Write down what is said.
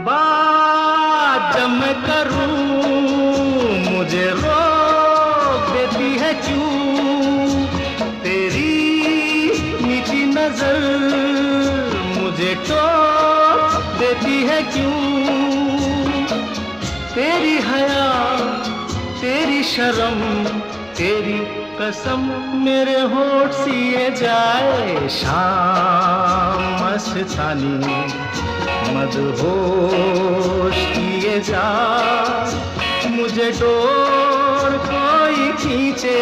बात जब मैं करूं मुझे रोक देती है क्यों? तेरी मीठी नजर मुझे टोक देती है क्यों? तेरी हया तेरी शर्म तेरी कसम मेरे होठ सिए जाए शाम मस्तानी मदहोश किए जा मुझे डोर कोई खींचे